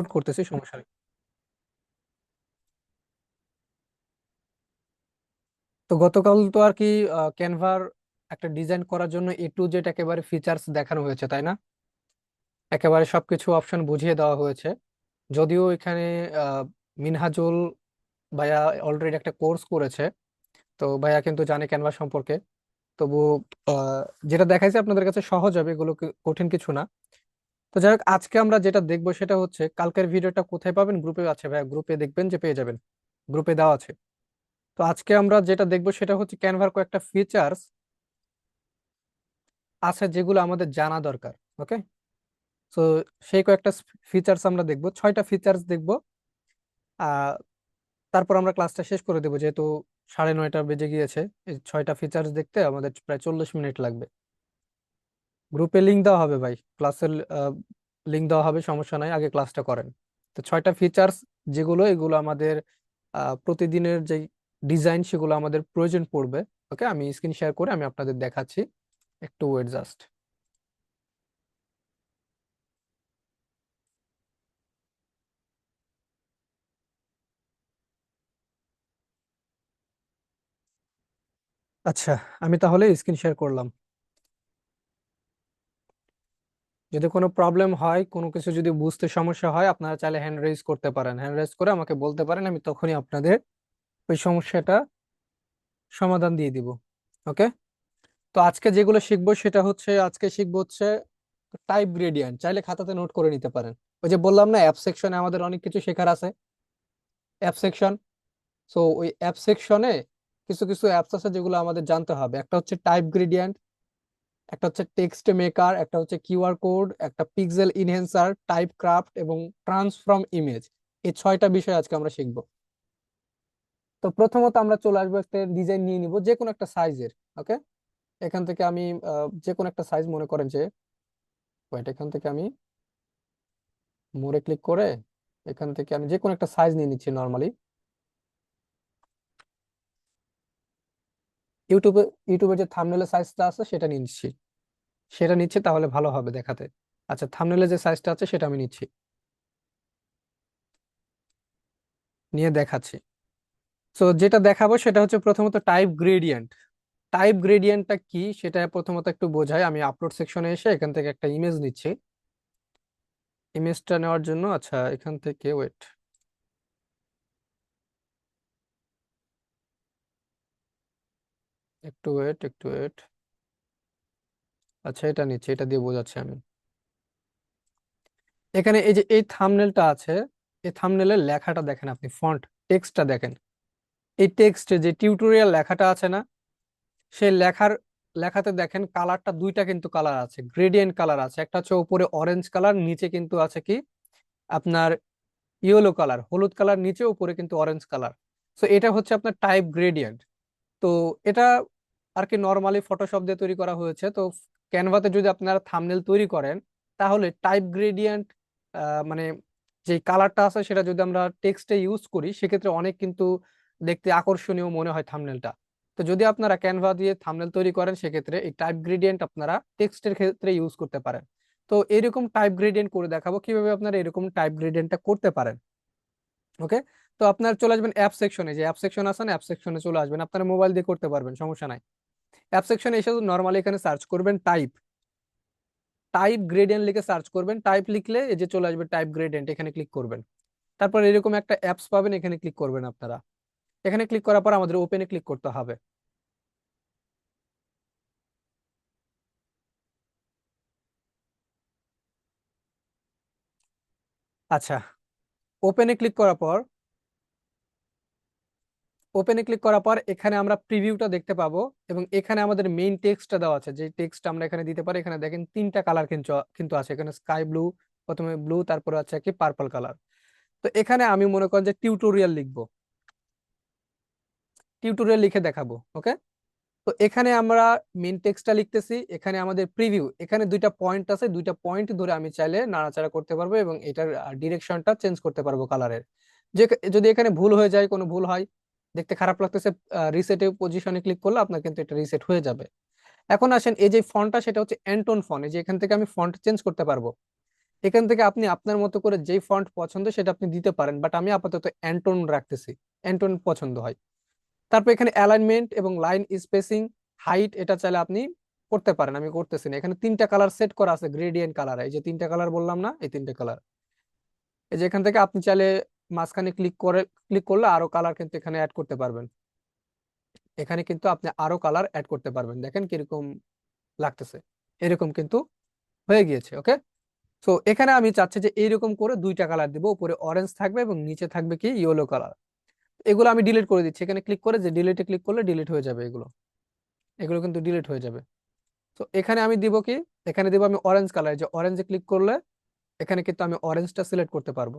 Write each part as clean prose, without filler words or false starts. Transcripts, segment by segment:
Record করতেছি, সমস্যা নেই। তো গতকাল তো আর কি ক্যানভার একটা ডিজাইন করার জন্য A to Z একেবারে ফিচার্স দেখানো হয়েছে, তাই না? একেবারে সবকিছু অপশন বুঝিয়ে দেওয়া হয়েছে। যদিও এখানে আহ, মিনহাজুল ভাইয়া অলরেডি একটা কোর্স করেছে, তো ভাইয়া কিন্তু জানে ক্যানভা সম্পর্কে। তবু আহ, যেটা দেখাইছে আপনাদের কাছে সহজ হবে, এগুলো কঠিন কিছু না। তো যাই হোক, আজকে আমরা যেটা দেখবো সেটা হচ্ছে, কালকের ভিডিওটা কোথায় পাবেন? গ্রুপে আছে ভাইয়া, গ্রুপে দেখবেন যে পেয়ে যাবেন, গ্রুপে দেওয়া আছে। তো আজকে আমরা যেটা দেখবো সেটা হচ্ছে ক্যানভার কয়েকটা ফিচার্স আছে যেগুলো আমাদের জানা দরকার। ওকে, তো সেই কয়েকটা ফিচার্স আমরা দেখবো, 6টা ফিচার্স দেখবো। আহ তারপর আমরা ক্লাসটা শেষ করে দেবো, যেহেতু 9:30 বেজে গিয়েছে। এই 6টা ফিচার্স দেখতে আমাদের প্রায় 40 মিনিট লাগবে। গ্রুপে লিংক দেওয়া হবে ভাই, ক্লাসের লিংক দেওয়া হবে, সমস্যা নাই, আগে ক্লাসটা করেন। তো 6টা ফিচার্স যেগুলো, এগুলো আমাদের প্রতিদিনের যে ডিজাইন সেগুলো আমাদের প্রয়োজন পড়বে। ওকে, আমি স্ক্রিন শেয়ার করে আমি আপনাদের দেখাচ্ছি, একটু ওয়েট জাস্ট। আচ্ছা, আমি তাহলে স্ক্রিন শেয়ার করলাম। যদি কোনো প্রবলেম হয়, কোনো কিছু যদি বুঝতে সমস্যা হয়, আপনারা চাইলে হ্যান্ড রেজ করতে পারেন, হ্যান্ড রেজ করে আমাকে বলতে পারেন, আমি তখনই আপনাদের ওই সমস্যাটা সমাধান দিয়ে দিব। ওকে, তো আজকে যেগুলো শিখবো সেটা হচ্ছে, আজকে শিখবো হচ্ছে টাইপ গ্রেডিয়েন্ট। চাইলে খাতাতে নোট করে নিতে পারেন। ওই যে বললাম না, অ্যাপ সেকশনে আমাদের অনেক কিছু শেখার আছে, অ্যাপ সেকশন। সো ওই অ্যাপ সেকশনে কিছু কিছু অ্যাপস আছে যেগুলো আমাদের জানতে হবে। একটা হচ্ছে টাইপ গ্রেডিয়েন্ট, একটা হচ্ছে টেক্সট মেকার, একটা হচ্ছে কিউআর কোড, একটা পিক্সেল ইনহেন্সার, টাইপ ক্রাফট এবং ট্রান্সফর্ম ইমেজ। এই 6টা বিষয় আজকে আমরা শিখবো। তো প্রথমত আমরা চলে আসবো, একটা ডিজাইন নিয়ে নিব যে কোনো একটা সাইজের। ওকে, এখান থেকে আমি যে কোনো একটা সাইজ মনে করেন যে, ওয়েট, এখান থেকে আমি মোড়ে ক্লিক করে এখান থেকে আমি যে কোনো একটা সাইজ নিয়ে নিচ্ছি নর্মালি। ইউটিউবে ইউটিউবে যে থাম্বনেলের সাইজটা আছে সেটা নিয়ে নিচ্ছি, সেটা নিচ্ছে তাহলে ভালো হবে দেখাতে। আচ্ছা, থাম্বনেলের যে সাইজটা আছে সেটা আমি নিচ্ছি, নিয়ে দেখাচ্ছি। তো যেটা দেখাবো সেটা হচ্ছে প্রথমত টাইপ গ্রেডিয়েন্ট। টাইপ গ্রেডিয়েন্টটা কি সেটা প্রথমত একটু বোঝাই। আমি আপলোড সেকশনে এসে এখান থেকে একটা ইমেজ নিচ্ছি। ইমেজটা নেওয়ার জন্য, আচ্ছা, এখান থেকে ওয়েট, একটু ওয়েট। আচ্ছা, এটা নিচ্ছি, এটা দিয়ে বোঝাচ্ছি আমি। এখানে এই যে এই থাম্বনেলটা আছে, এই থাম্বনেলের লেখাটা দেখেন আপনি, ফন্ট টেক্সটটা দেখেন। এই টেক্সটে যে টিউটোরিয়াল লেখাটা আছে না, সেই লেখাতে দেখেন কালারটা, দুইটা কিন্তু কালার আছে, গ্রেডিয়েন্ট কালার আছে। একটা হচ্ছে উপরে অরেঞ্জ কালার, নিচে কিন্তু আছে কি আপনার ইয়েলো কালার, হলুদ কালার, নিচে, উপরে কিন্তু অরেঞ্জ কালার। সো এটা হচ্ছে আপনার টাইপ গ্রেডিয়েন্ট। তো এটা আর কি নর্মালি ফটোশপ দিয়ে তৈরি করা হয়েছে। তো ক্যানভাতে যদি আপনারা থাম্বনেল তৈরি করেন, তাহলে টাইপ গ্রেডিয়েন্ট মানে যে কালারটা আছে সেটা যদি আমরা টেক্সটে ইউজ করি, সেক্ষেত্রে অনেক কিন্তু দেখতে আকর্ষণীয় মনে হয় থাম্বনেলটা। তো যদি আপনারা ক্যানভা দিয়ে থাম্বনেল তৈরি করেন, সেক্ষেত্রে এই টাইপ গ্রেডিয়েন্ট আপনারা টেক্সটের ক্ষেত্রে ইউজ করতে পারেন। তো এরকম টাইপ গ্রেডিয়েন্ট করে দেখাবো কিভাবে আপনারা এরকম টাইপ গ্রেডিয়েন্টটা করতে পারেন। ওকে, তো আপনার চলে আসবেন অ্যাপ সেকশনে, যে অ্যাপ সেকশন আছে না, অ্যাপ সেকশনে চলে আসবেন, আপনারা মোবাইল দিয়ে করতে পারবেন, সমস্যা নাই। অ্যাপ সেকশনে এসে নর্মালি এখানে সার্চ করবেন টাইপ, টাইপ গ্রেডিয়েন্ট লিখে সার্চ করবেন। টাইপ লিখলে এই যে চলে আসবে টাইপ গ্রেডিয়েন্ট, এখানে ক্লিক করবেন। তারপর এরকম একটা অ্যাপস পাবেন, এখানে ক্লিক করবেন আপনারা। এখানে ক্লিক করার পর আমাদের ওপেনে ক্লিক করতে হবে। আচ্ছা, ওপেনে ক্লিক করার পর, এখানে আমরা প্রিভিউটা দেখতে পাবো। এবং এখানে আমাদের মেইন টেক্সটটা দেওয়া আছে, যে টেক্সট আমরা এখানে দিতে পারি। এখানে দেখেন 3টা কালার কিন্তু কিন্তু আছে, এখানে স্কাই ব্লু, প্রথমে ব্লু, তারপরে আছে কি পার্পল কালার। তো এখানে আমি মনে করেন যে টিউটোরিয়াল লিখবো, টিউটোরিয়াল লিখে দেখাবো। ওকে, তো এখানে আমরা মেইন টেক্সটটা লিখতেছি, এখানে আমাদের প্রিভিউ, এখানে দুইটা পয়েন্ট আছে, দুইটা পয়েন্ট ধরে আমি চাইলে নাড়াচাড়া করতে পারবো এবং এটার ডিরেকশনটা চেঞ্জ করতে পারবো কালারের। যে যদি এখানে ভুল হয়ে যায়, কোনো ভুল হয়, দেখতে খারাপ লাগতেছে, রিসেটে পজিশনে ক্লিক করলে আপনার কিন্তু এটা রিসেট হয়ে যাবে। এখন আসেন, এই যে ফন্টটা সেটা হচ্ছে অ্যান্টন ফন্ট, এই যে এখান থেকে আমি ফন্ট চেঞ্জ করতে পারবো। এখান থেকে আপনি আপনার মতো করে যেই ফন্ট পছন্দ সেটা আপনি দিতে পারেন, বাট আমি আপাতত অ্যান্টন রাখতেছি, অ্যান্টন পছন্দ হয়। তারপর এখানে অ্যালাইনমেন্ট এবং লাইন স্পেসিং, হাইট, এটা চাইলে আপনি করতে পারেন, আমি করতেছি না। এখানে তিনটা কালার সেট করা আছে, গ্রেডিয়েন্ট কালার, এই যে তিনটা কালার বললাম না, এই তিনটা কালার। এই যে এখান থেকে আপনি চাইলে মাঝখানে ক্লিক করলে আরো কালার কিন্তু এখানে অ্যাড করতে পারবেন। এখানে কিন্তু আপনি আরো কালার অ্যাড করতে পারবেন, দেখেন কিরকম লাগতেছে, এরকম কিন্তু হয়ে গিয়েছে। ওকে, তো এখানে আমি চাচ্ছি যে এইরকম করে দুইটা কালার দিব, উপরে অরেঞ্জ থাকবে এবং নিচে থাকবে কি ইয়েলো কালার। এগুলো আমি ডিলিট করে দিচ্ছি, এখানে ক্লিক করে যে ডিলিটে ক্লিক করলে ডিলিট হয়ে যাবে এগুলো, এগুলো কিন্তু ডিলিট হয়ে যাবে। তো এখানে আমি দিব কি, এখানে দিব আমি অরেঞ্জ কালার, যে অরেঞ্জে ক্লিক করলে এখানে কিন্তু আমি অরেঞ্জটা সিলেক্ট করতে পারবো।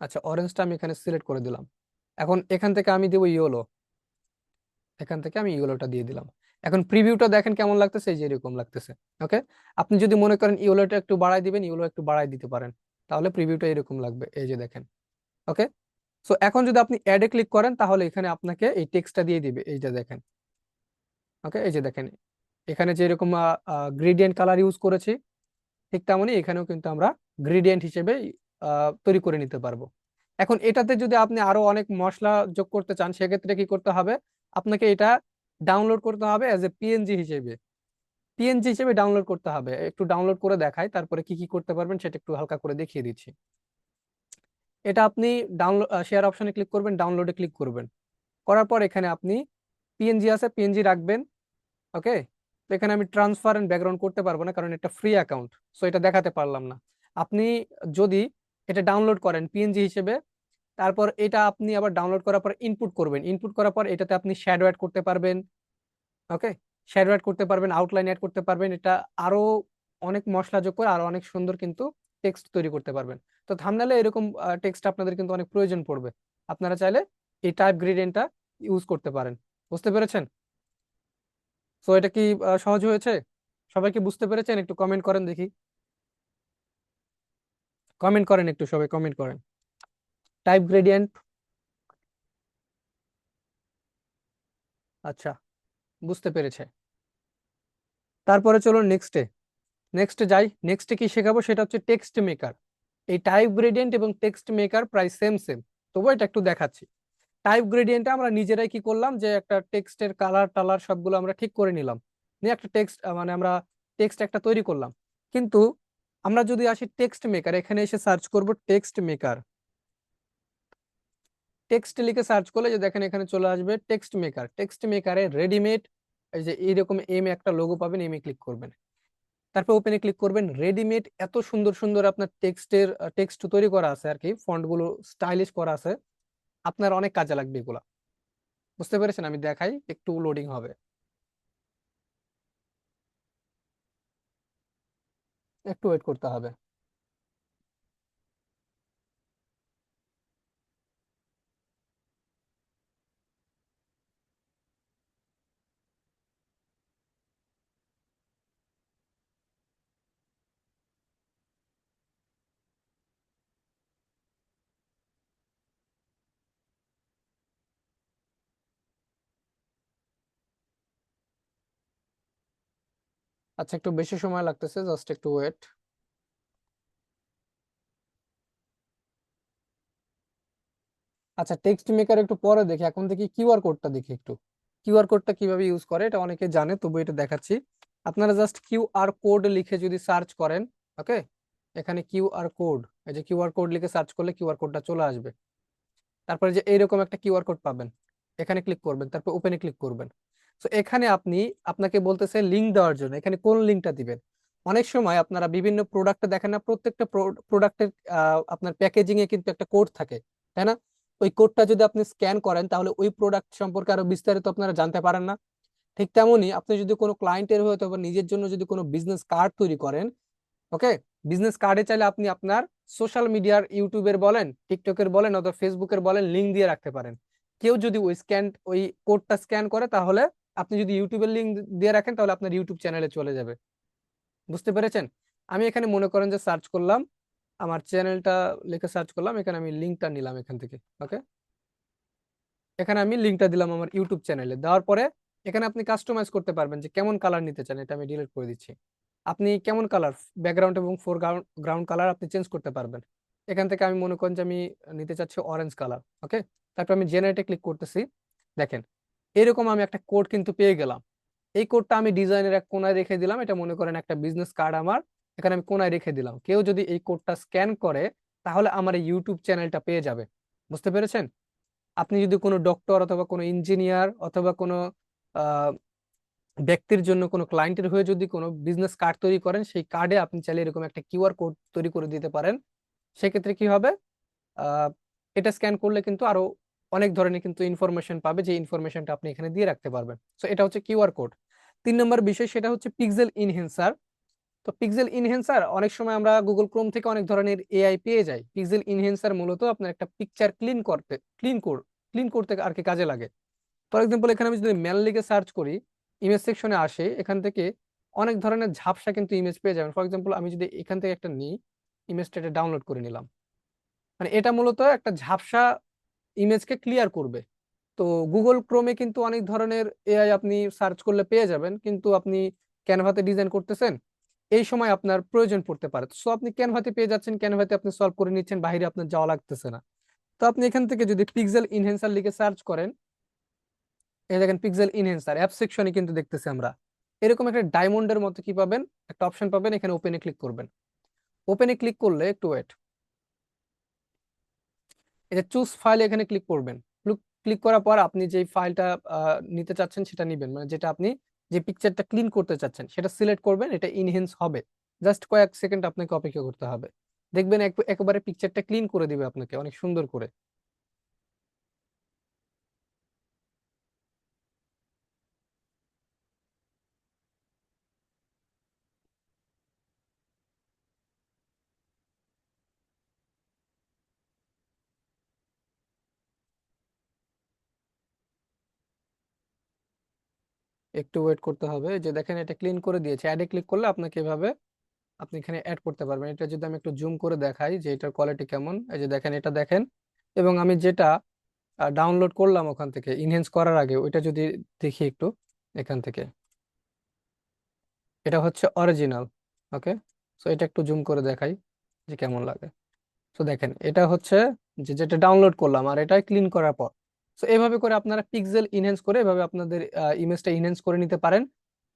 আচ্ছা, অরেঞ্জটা আমি এখানে সিলেক্ট করে দিলাম। এখন এখান থেকে আমি দিব ইয়েলো, এখান থেকে আমি ইয়েলোটা দিয়ে দিলাম। এখন প্রিভিউটা দেখেন কেমন লাগতেছে, এই যে এরকম লাগতেছে। ওকে, আপনি যদি মনে করেন ইয়েলোটা একটু বাড়াই দিবেন, ইয়েলো একটু বাড়াই দিতে পারেন, তাহলে প্রিভিউটা এরকম লাগবে, এই যে দেখেন। ওকে, সো এখন যদি আপনি অ্যাডে ক্লিক করেন তাহলে এখানে আপনাকে এই টেক্সটটা দিয়ে দিবে, এই যে দেখেন। ওকে, এই যে দেখেন, এখানে যে এরকম গ্রেডিয়েন্ট কালার ইউজ করেছি, ঠিক তেমনই এখানেও কিন্তু আমরা গ্রেডিয়েন্ট হিসেবে তৈরি করে নিতে পারবো। এখন এটাতে যদি আপনি আরো অনেক মশলা যোগ করতে চান, সেক্ষেত্রে কি করতে হবে, আপনাকে এটা ডাউনলোড করতে হবে অ্যাজ এ পিএনজি হিসেবে, পিএনজি হিসেবে ডাউনলোড করতে হবে। একটু ডাউনলোড করে দেখাই, তারপরে কি কি করতে পারবেন সেটা একটু হালকা করে দেখিয়ে দিচ্ছি। এটা আপনি ডাউনলোড শেয়ার অপশনে ক্লিক করবেন, ডাউনলোডে ক্লিক করবেন, করার পর এখানে আপনি পিএনজি আছে, পিএনজি রাখবেন। ওকে, তো এখানে আমি ট্রান্সফার এন্ড ব্যাকগ্রাউন্ড করতে পারবো না, কারণ এটা ফ্রি অ্যাকাউন্ট, সো এটা দেখাতে পারলাম না। আপনি যদি এটা ডাউনলোড করেন পিএনজি হিসেবে, তারপর এটা আপনি আবার ডাউনলোড করার পর ইনপুট করবেন, ইনপুট করার পর এটাতে আপনি শ্যাডো অ্যাড করতে পারবেন। ওকে, শ্যাডো অ্যাড করতে পারবেন, আউটলাইন অ্যাড করতে পারবেন, এটা আরো অনেক মশলা যোগ করে আরো অনেক সুন্দর কিন্তু টেক্সট তৈরি করতে পারবেন। তো থাম্বনেলে এরকম টেক্সট আপনাদের কিন্তু অনেক প্রয়োজন পড়বে, আপনারা চাইলে এই টাইপ গ্রেডিয়েন্টটা ইউজ করতে পারেন। বুঝতে পেরেছেন? তো এটা কি সহজ হয়েছে? সবাই কি বুঝতে পেরেছেন? একটু কমেন্ট করেন দেখি, কমেন্ট করেন একটু, সবাই কমেন্ট করেন। টাইপ গ্রেডিয়েন্ট, আচ্ছা, বুঝতে পেরেছে। তারপরে চলো নেক্সটে, নেক্সটে যাই। নেক্সটে কি শেখাবো সেটা হচ্ছে টেক্সট মেকার। এই টাইপ গ্রেডিয়েন্ট এবং টেক্সট মেকার প্রায় সেম সেম, তবুও এটা একটু দেখাচ্ছি। টাইপ গ্রেডিয়েন্টে আমরা নিজেরাই কি করলাম, যে একটা টেক্সটের কালার টালার সবগুলো আমরা ঠিক করে নিলাম, নিয়ে একটা টেক্সট মানে আমরা টেক্সট একটা তৈরি করলাম। কিন্তু আমরা যদি আসি টেক্সট মেকার, এখানে এসে সার্চ করব টেক্সট মেকার, টেক্সট লিখে সার্চ করলে যে দেখেন এখানে চলে আসবে টেক্সট মেকার। টেক্সট মেকারে রেডিমেড, এই যে এইরকম এম একটা লোগো পাবেন, এমে ক্লিক করবেন, তারপর ওপেনে ক্লিক করবেন। রেডিমেড এত সুন্দর সুন্দর আপনার টেক্সট তৈরি করা আছে আর কি, ফন্ট গুলো স্টাইলিশ করা আছে, আপনার অনেক কাজে লাগবে এগুলা। বুঝতে পেরেছেন? আমি দেখাই, একটু লোডিং হবে, একটু ওয়েট করতে হবে। আচ্ছা, একটু বেশি সময় লাগতেছে, জাস্ট একটু ওয়েট। আচ্ছা, টেক্সট মেকার একটু পরে দেখি, এখন দেখি কিউআর কোডটা দেখি একটু। কিউআর কোডটা কিভাবে ইউজ করে এটা অনেকে জানে, তবু এটা দেখাচ্ছি। আপনারা জাস্ট কিউআর কোড লিখে যদি সার্চ করেন, ওকে, এখানে কিউআর কোড, এই যে কিউআর কোড লিখে সার্চ করলে কিউআর কোডটা চলে আসবে। তারপরে যে এইরকম একটা কিউআর কোড পাবেন, এখানে ক্লিক করবেন, তারপর ওপেনে ক্লিক করবেন। তো এখানে আপনাকে বলতেছে লিংক দেওয়ার জন্য, এখানে কোন লিংকটা দিবেন। অনেক সময় আপনারা বিভিন্ন প্রোডাক্টে দেখেন না, প্রত্যেকটা প্রোডাক্টের আপনার প্যাকেজিং এ কিন্তু একটা কোড থাকে, তাই না? ওই কোডটা যদি আপনি স্ক্যান করেন তাহলে ওই প্রোডাক্ট সম্পর্কে আরো বিস্তারিত আপনারা জানতে পারেন না। ঠিক তেমনি আপনি যদি কোনো ক্লায়েন্টের হয়ে অথবা নিজের জন্য যদি কোনো বিজনেস কার্ড তৈরি করেন, ওকে, বিজনেস কার্ডে চাইলে আপনি আপনার সোশ্যাল মিডিয়ার, ইউটিউবের বলেন, টিকটকের বলেন অথবা ফেসবুকের বলেন, লিংক দিয়ে রাখতে পারেন। কেউ যদি ওই কোডটা স্ক্যান করে, তাহলে আপনি যদি ইউটিউবের লিংক দিয়ে রাখেন তাহলে আপনার ইউটিউব চ্যানেলে চলে যাবে। বুঝতে পেরেছেন? আমি এখানে মনে করেন যে সার্চ করলাম, আমার চ্যানেলটা লিখে সার্চ করলাম, এখানে আমি লিংকটা নিলাম এখান থেকে। ওকে, এখানে আমি লিংকটা দিলাম আমার ইউটিউব চ্যানেলে, দেওয়ার পরে এখানে আপনি কাস্টমাইজ করতে পারবেন যে কেমন কালার নিতে চান, এটা আমি ডিলিট করে দিচ্ছি। আপনি কেমন কালার, ব্যাকগ্রাউন্ড এবং ফোরগ্রাউন্ড গ্রাউন্ড কালার আপনি চেঞ্জ করতে পারবেন। এখান থেকে আমি মনে করেন যে আমি নিতে চাচ্ছি অরেঞ্জ কালার। ওকে, তারপর আমি জেনারেটে ক্লিক করতেছি। দেখেন এরকম আমি একটা কোড কিন্তু পেয়ে গেলাম। এই কোডটা আমি ডিজাইনের এক কোনায় রেখে দিলাম, এটা মনে করেন একটা বিজনেস কার্ড আমার এখানে আমি কোনায় রেখে দিলাম। কেউ যদি এই কোডটা স্ক্যান করে তাহলে আমার এই ইউটিউব চ্যানেলটা পেয়ে যাবে। বুঝতে পেরেছেন? আপনি যদি কোনো ডক্টর অথবা কোনো ইঞ্জিনিয়ার অথবা কোনো আহ, ব্যক্তির জন্য, কোনো ক্লায়েন্টের হয়ে যদি কোনো বিজনেস কার্ড তৈরি করেন, সেই কার্ডে আপনি চাইলে এরকম একটা কিউআর কোড তৈরি করে দিতে পারেন। সেক্ষেত্রে কি হবে, আহ, এটা স্ক্যান করলে কিন্তু আরো অনেক ধরনের কিন্তু ইনফরমেশন পাবে, যে ইনফরমেশনটা আপনি এখানে দিয়ে রাখতে পারবেন। তো এটা হচ্ছে কিউআর কোড। 3 নম্বর বিষয় সেটা হচ্ছে পিক্সেল ইনহেন্সার। তো পিক্সেল ইনহেন্সার অনেক সময় আমরা গুগল ক্রোম থেকে অনেক ধরনের এআই পেয়ে যাই। পিক্সেল ইনহেন্সার মূলত আপনার একটা পিকচার ক্লিন করতে আর কি কাজে লাগে। ফর এক্সাম্পল এখানে আমি যদি ম্যান লিখে সার্চ করি, ইমেজ সেকশনে আসে, এখান থেকে অনেক ধরনের ঝাপসা কিন্তু ইমেজ পেয়ে যাবেন। ফর এক্সাম্পল আমি যদি এখান থেকে একটা নিই, ইমেজটা এটা ডাউনলোড করে নিলাম, মানে এটা মূলত একটা ঝাপসা ইমেজকে ক্লিয়ার করবে। তো গুগল ক্রোমে কিন্তু অনেক ধরনের এআই আপনি সার্চ করলে পেয়ে যাবেন, কিন্তু আপনি ক্যানভাতে ডিজাইন করতেছেন, এই সময় আপনার প্রয়োজন পড়তে পারে। সো আপনি ক্যানভাতে পেয়ে যাচ্ছেন, ক্যানভাতে আপনি সলভ করে নিচ্ছেন, বাইরে আপনার যাওয়া লাগতেছে না। তো আপনি এখান থেকে যদি পিক্সেল ইনহেন্সার লিখে সার্চ করেন, এই দেখেন পিক্সেল ইনহেন্সার অ্যাপ সেকশনে কিন্তু দেখতেছি আমরা এরকম একটা ডায়মন্ডের মতো কি পাবেন, একটা অপশন পাবেন। এখানে ওপেনে ক্লিক করবেন। ওপেনে ক্লিক করলে একটু ওয়েট, এই যে চুজ ফাইল এখানে ক্লিক করবেন। ক্লিক করার পর আপনি যে ফাইলটা নিতে চাচ্ছেন সেটা নিবেন, মানে যেটা আপনি যে পিকচারটা ক্লিন করতে চাচ্ছেন সেটা সিলেক্ট করবেন, এটা ইনহেন্স হবে। জাস্ট কয়েক সেকেন্ড আপনাকে অপেক্ষা করতে হবে, দেখবেন একেবারে পিকচারটা ক্লিন করে দিবে আপনাকে অনেক সুন্দর করে। একটু ওয়েট করতে হবে। এই যে দেখেন এটা ক্লিন করে দিয়েছে। অ্যাডে ক্লিক করলে আপনাকে এভাবে আপনি এখানে অ্যাড করতে পারবেন। এটা যদি আমি একটু জুম করে দেখাই যে এটার কোয়ালিটি কেমন, এই যে দেখেন এটা দেখেন। এবং আমি যেটা ডাউনলোড করলাম ওখান থেকে ইনহেন্স করার আগে, ওইটা যদি দেখি একটু এখান থেকে, এটা হচ্ছে অরিজিনাল। ওকে, সো এটা একটু জুম করে দেখাই যে কেমন লাগে। তো দেখেন এটা হচ্ছে যে যেটা ডাউনলোড করলাম আর এটা ক্লিন করার পর। তো এইভাবে করে আপনারা পিক্সেল ইনহেন্স করে এভাবে আপনাদের ইমেজটা ইনহেন্স করে নিতে পারেন।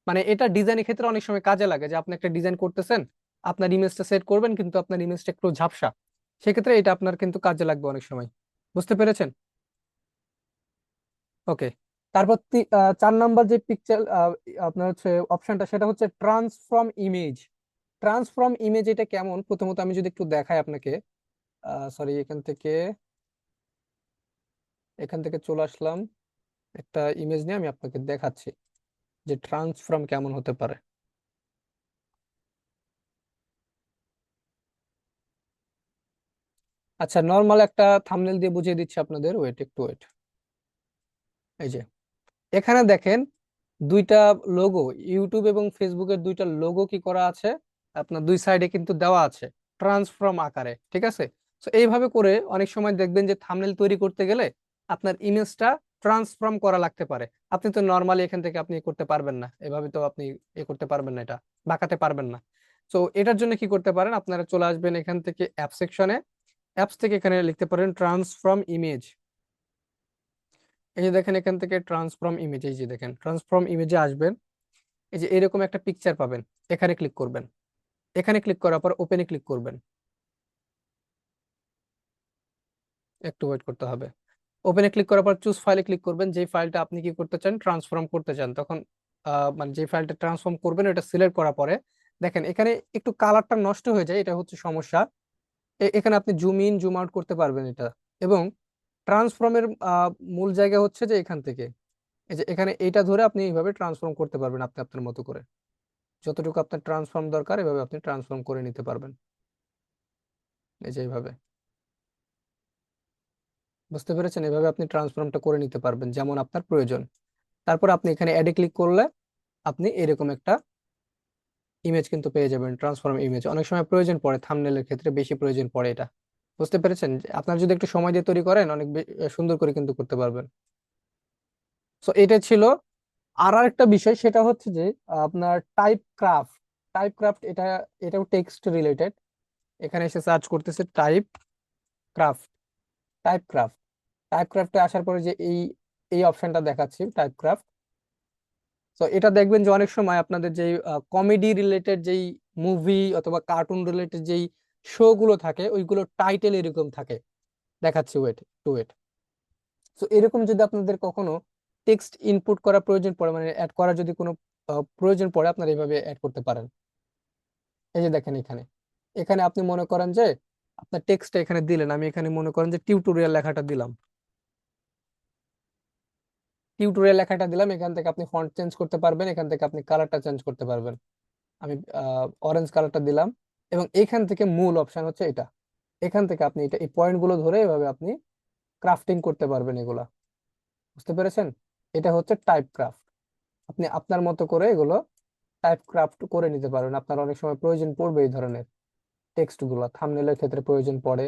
মানে এটা ডিজাইনের ক্ষেত্রে অনেক সময় কাজে লাগে, যে আপনি একটা ডিজাইন করতেছেন, আপনার ইমেজটা সেট করবেন কিন্তু আপনার ইমেজটা একটু ঝাপসা, সেক্ষেত্রে এটা আপনার কিন্তু কাজে লাগবে অনেক সময়। বুঝতে পেরেছেন? ওকে, তারপর 4 নাম্বার যে পিকচার আপনার হচ্ছে অপশনটা, সেটা হচ্ছে ট্রান্সফর্ম ইমেজ। ট্রান্সফর্ম ইমেজ এটা কেমন, প্রথমত আমি যদি একটু দেখাই আপনাকে। সরি, এখান থেকে চলে আসলাম। একটা ইমেজ নিয়ে আমি আপনাকে দেখাচ্ছি যে ট্রান্সফর্ম কেমন হতে পারে। আচ্ছা, নর্মাল একটা থাম্বনেল দিয়ে বুঝিয়ে দিচ্ছি আপনাদের, ওয়েট একটু ওয়েট। এই যে এখানে দেখেন দুইটা লোগো, ইউটিউব এবং ফেসবুকের দুইটা লোগো কি করা আছে, আপনার দুই সাইডে কিন্তু দেওয়া আছে ট্রান্সফর্ম আকারে। ঠিক আছে? তো এইভাবে করে অনেক সময় দেখবেন যে থাম্বনেল তৈরি করতে গেলে আপনার ইমেজটা ট্রান্সফর্ম করা লাগতে পারে। আপনি তো নর্মালি এখান থেকে আপনি করতে পারবেন না, এভাবে তো আপনি করতে পারবেন না, এটা বাঁকাতে পারবেন না। তো এটার জন্য কি করতে পারেন, আপনারা চলে আসবেন এখান থেকে অ্যাপ সেকশনে, অ্যাপস থেকে এখানে লিখতে পারেন ট্রান্সফর্ম ইমেজ। এই যে দেখেন এখান থেকে ট্রান্সফর্ম ইমেজ, এই যে দেখেন ট্রান্সফর্ম ইমেজে আসবেন। এই যে এরকম একটা পিকচার পাবেন, এখানে ক্লিক করবেন। এখানে ক্লিক করার পর ওপেনে ক্লিক করবেন। একটু ওয়েট করতে হবে। ওপেনে ক্লিক করার পর চুজ ফাইলে ক্লিক করবেন, যে ফাইলটা আপনি কি করতে চান, ট্রান্সফর্ম করতে চান। তখন মানে যে ফাইলটা ট্রান্সফর্ম করবেন ওটা সিলেক্ট করার পরে দেখেন এখানে একটু কালারটা নষ্ট হয়ে যায়, এটা হচ্ছে সমস্যা। এখানে আপনি জুম ইন জুম আউট করতে পারবেন এটা। এবং ট্রান্সফর্মের মূল জায়গা হচ্ছে যে এখান থেকে, এই যে এখানে এইটা ধরে আপনি এইভাবে ট্রান্সফর্ম করতে পারবেন আপনি আপনার মতো করে। যতটুকু আপনার ট্রান্সফর্ম দরকার এভাবে আপনি ট্রান্সফর্ম করে নিতে পারবেন, এই যে এইভাবে। বুঝতে পেরেছেন? এভাবে আপনি ট্রান্সফর্মটা করে নিতে পারবেন যেমন আপনার প্রয়োজন। তারপর আপনি এখানে অ্যাডে ক্লিক করলে আপনি এরকম একটা ইমেজ কিন্তু পেয়ে যাবেন, ট্রান্সফর্ম ইমেজ। অনেক সময় প্রয়োজন পড়ে, থাম্বনেলের ক্ষেত্রে বেশি প্রয়োজন পড়ে এটা। বুঝতে পেরেছেন? যে আপনার যদি একটু সময় দিয়ে তৈরি করেন অনেক সুন্দর করে কিন্তু করতে পারবেন। তো এটা ছিল। আর আরেকটা বিষয় সেটা হচ্ছে যে আপনার টাইপ ক্রাফট। টাইপ ক্রাফট, এটাও টেক্সট রিলেটেড। এখানে এসে সার্চ করতেছে ক্রাফট টাইপ ক্রাফট। টাইপ ক্রাফটে আসার পরে যে এই এই অপশনটা দেখাচ্ছি টাইপ ক্রাফট। তো এটা দেখবেন যে অনেক সময় আপনাদের যেই কমেডি রিলেটেড যেই মুভি অথবা কার্টুন রিলেটেড যেই শো গুলো থাকে ওইগুলো টাইটেল এরকম থাকে। দেখাচ্ছি, ওয়েট। তো এরকম যদি আপনাদের কখনো টেক্সট ইনপুট করা প্রয়োজন পড়ে, মানে অ্যাড করার যদি কোনো প্রয়োজন পড়ে, আপনারা এইভাবে অ্যাড করতে পারেন। এই যে দেখেন এখানে, এখানে আপনি মনে করেন যে আপনার টেক্সটটা এখানে দিলেন, আমি এখানে মনে করেন যে টিউটোরিয়াল লেখাটা দিলাম। টিউটোরিয়াল লেখাটা দিলাম, এখান থেকে আপনি ফন্ট চেঞ্জ করতে পারবেন, এখান থেকে আপনি কালারটা চেঞ্জ করতে পারবেন। আমি অরেঞ্জ কালারটা দিলাম, এবং এখান থেকে মূল অপশন হচ্ছে এটা। এখান থেকে আপনি এটা এই পয়েন্ট গুলো ধরে এভাবে আপনি ক্রাফটিং করতে পারবেন এগুলা। বুঝতে পেরেছেন? এটা হচ্ছে টাইপ ক্রাফট। আপনি আপনার মতো করে এগুলো টাইপ ক্রাফট করে নিতে পারবেন। আপনার অনেক সময় প্রয়োজন পড়বে এই ধরনের টেক্সট গুলো, থাম্বনেলের ক্ষেত্রে প্রয়োজন পড়ে।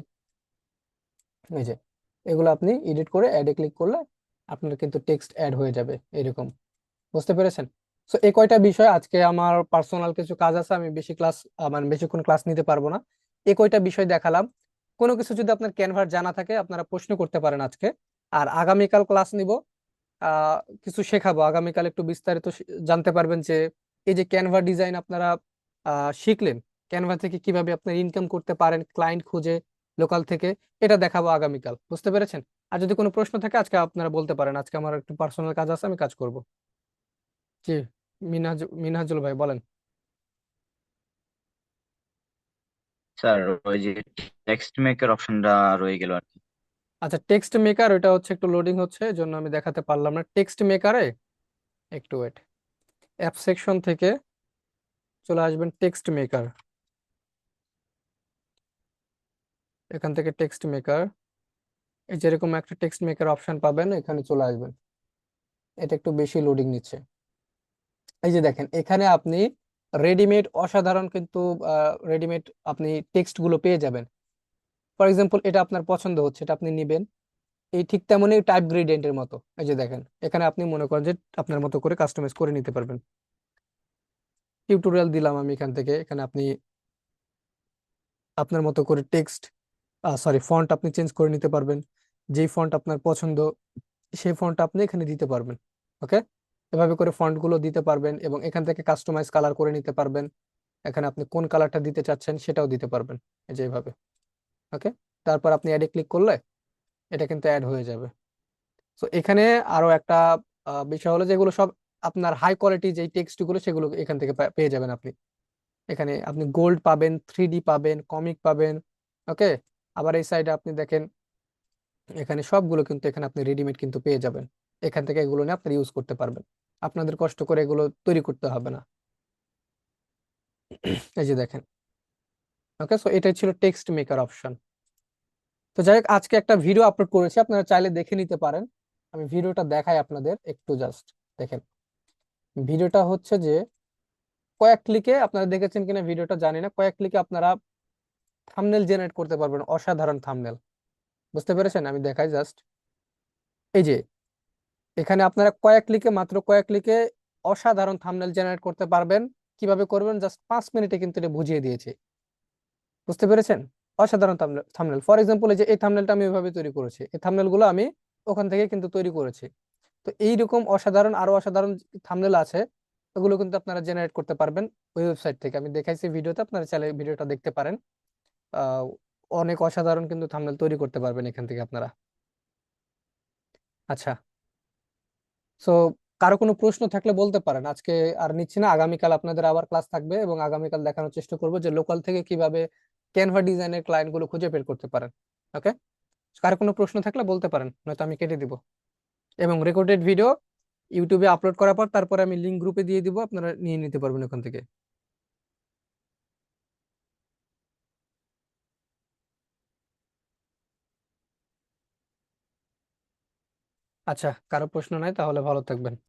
এই যে এগুলো আপনি এডিট করে অ্যাডে ক্লিক করলে আপনার কিন্তু টেক্সট অ্যাড হয়ে যাবে এরকম। বুঝতে পেরেছেন? তো এই কয়টা বিষয়, আজকে আমার পার্সোনাল কিছু কাজ আছে, আমি মানে বেশিক্ষণ ক্লাস নিতে পারবো না। এই কয়টা বিষয় দেখালাম। কোনো কিছু যদি আপনার ক্যানভার জানা থাকে আপনারা প্রশ্ন করতে পারেন আজকে। আর আগামীকাল ক্লাস নিব, কিছু শেখাবো আগামীকাল, একটু বিস্তারিত জানতে পারবেন যে এই যে ক্যানভা ডিজাইন আপনারা শিখলেন, ক্যানভা থেকে কিভাবে আপনার ইনকাম করতে পারেন ক্লায়েন্ট খুঁজে লোকাল থেকে, এটা দেখাবো আগামীকাল। বুঝতে পেরেছেন? আর যদি কোনো প্রশ্ন থাকে আজকে আপনারা বলতে পারেন, আজকে আমার একটু পার্সোনাল কাজ আছে, আমি কাজ করব। জি, মিনহাজুল ভাই বলেন। স্যার, ওই যে টেক্সট মেকার অপশনটা রয়ে গেল আর কি। আচ্ছা, টেক্সট মেকার ওটা হচ্ছে একটু লোডিং হচ্ছে, এই জন্য আমি দেখাতে পারলাম না। টেক্সট মেকারে একটু ওয়েট, অ্যাপ সেকশন থেকে চলে আসবেন টেক্সট মেকার, এখান থেকে টেক্সট মেকার, এই যেরকম একটা টেক্সট মেকার অপশন পাবেন, এখানে চলে আসবেন। এটা একটু বেশি লোডিং নিচ্ছে। এই যে দেখেন এখানে আপনি রেডিমেড অসাধারণ কিন্তু রেডিমেড আপনি টেক্সট গুলো পেয়ে যাবেন। ফর এক্সাম্পল, এটা আপনার পছন্দ হচ্ছে, এটা আপনি নিবেন। এই ঠিক তেমনই টাইপ গ্রেডিয়েন্টের মতো, এই যে দেখেন এখানে আপনি মনে করেন যে আপনার মতো করে কাস্টমাইজ করে নিতে পারবেন। টিউটোরিয়াল দিলাম আমি এখান থেকে, এখানে আপনি আপনার মতো করে টেক্সট ফন্ট আপনি চেঞ্জ করে নিতে পারবেন। যেই ফন্ট আপনার পছন্দ সেই ফন্ট আপনি এখানে দিতে পারবেন। ওকে, এভাবে করে ফন্ট গুলো দিতে পারবেন এবং এখান থেকে কাস্টমাইজ কালার করে নিতে পারবেন। এখানে আপনি কোন কালারটা দিতে চাচ্ছেন সেটাও দিতে পারবেন, এই যে এইভাবে। ওকে, তারপর আপনি অ্যাডে ক্লিক করলে এটা কিন্তু অ্যাড হয়ে যাবে। তো এখানে আরো একটা বিষয় হলো, যেগুলো সব আপনার হাই কোয়ালিটি যেই টেক্সট গুলো সেগুলো এখান থেকে পেয়ে যাবেন আপনি। এখানে আপনি গোল্ড পাবেন, 3D পাবেন, কমিক পাবেন। ওকে, আবার এই সাইডে আপনি দেখেন এখানে সবগুলো কিন্তু এখানে আপনি রেডিমেড কিন্তু পেয়ে যাবেন। এখান থেকে এগুলো নিয়ে আপনি ইউজ করতে পারবেন, আপনাদের কষ্ট করে এগুলো তৈরি করতে হবে না। এই যে দেখেন। ওকে, সো এটাই ছিল টেক্সট মেকার অপশন। তো যাই হোক, আজকে একটা ভিডিও আপলোড করেছি, আপনারা চাইলে দেখে নিতে পারেন। আমি ভিডিওটা দেখাই আপনাদের একটু, জাস্ট দেখেন। ভিডিওটা হচ্ছে যে কয়েক ক্লিকে, আপনারা দেখেছেন কিনা ভিডিওটা জানি না, কয়েক ক্লিকে আপনারা থাম্বনেল জেনারেট করতে পারবেন, অসাধারণ থাম্বনেল। বুঝতে পেরেছেন? আমি দেখাই জাস্ট। এই যে এখানে আপনারা কয়েক ক্লিকে, মাত্র কয়েক ক্লিকে অসাধারণ থাম্বনেল জেনারেট করতে পারবেন। কিভাবে করবেন জাস্ট 5 মিনিটে কিন্তু এটা বুঝিয়ে দিয়েছি। বুঝতে পেরেছেন? অসাধারণ থাম্বনেল। ফর এক্সাম্পল, এই যে এই থাম্বনেলটা আমি ওইভাবে তৈরি করেছি, এই থাম্বনেল গুলো আমি ওখান থেকে কিন্তু তৈরি করেছি। তো এইরকম অসাধারণ আরো অসাধারণ থাম্বনেল আছে, ওগুলো কিন্তু আপনারা জেনারেট করতে পারবেন ওই ওয়েবসাইট থেকে। আমি দেখাইছি ভিডিওতে, আপনারা চাইলে ভিডিওটা দেখতে পারেন। আহ অনেক অসাধারণ কিন্তু থাম্বনেল তৈরি করতে পারবেন এখান থেকে আপনারা। আচ্ছা, সো কারো কোনো প্রশ্ন থাকলে বলতে পারেন। আজকে আর নিচ্ছি না, আগামীকাল আপনাদের আবার ক্লাস থাকবে এবং আগামীকাল দেখানোর চেষ্টা করবো যে লোকাল থেকে কিভাবে ক্যানভা ডিজাইনের ক্লায়েন্ট গুলো খুঁজে বের করতে পারেন। ওকে, কারো কোনো প্রশ্ন থাকলে বলতে পারেন, নয়তো আমি কেটে দিব। এবং রেকর্ডেড ভিডিও ইউটিউবে আপলোড করার পর তারপরে আমি লিঙ্ক গ্রুপে দিয়ে দিব, আপনারা নিয়ে নিতে পারবেন ওখান থেকে। আচ্ছা, কারো প্রশ্ন নাই তাহলে ভালো থাকবেন।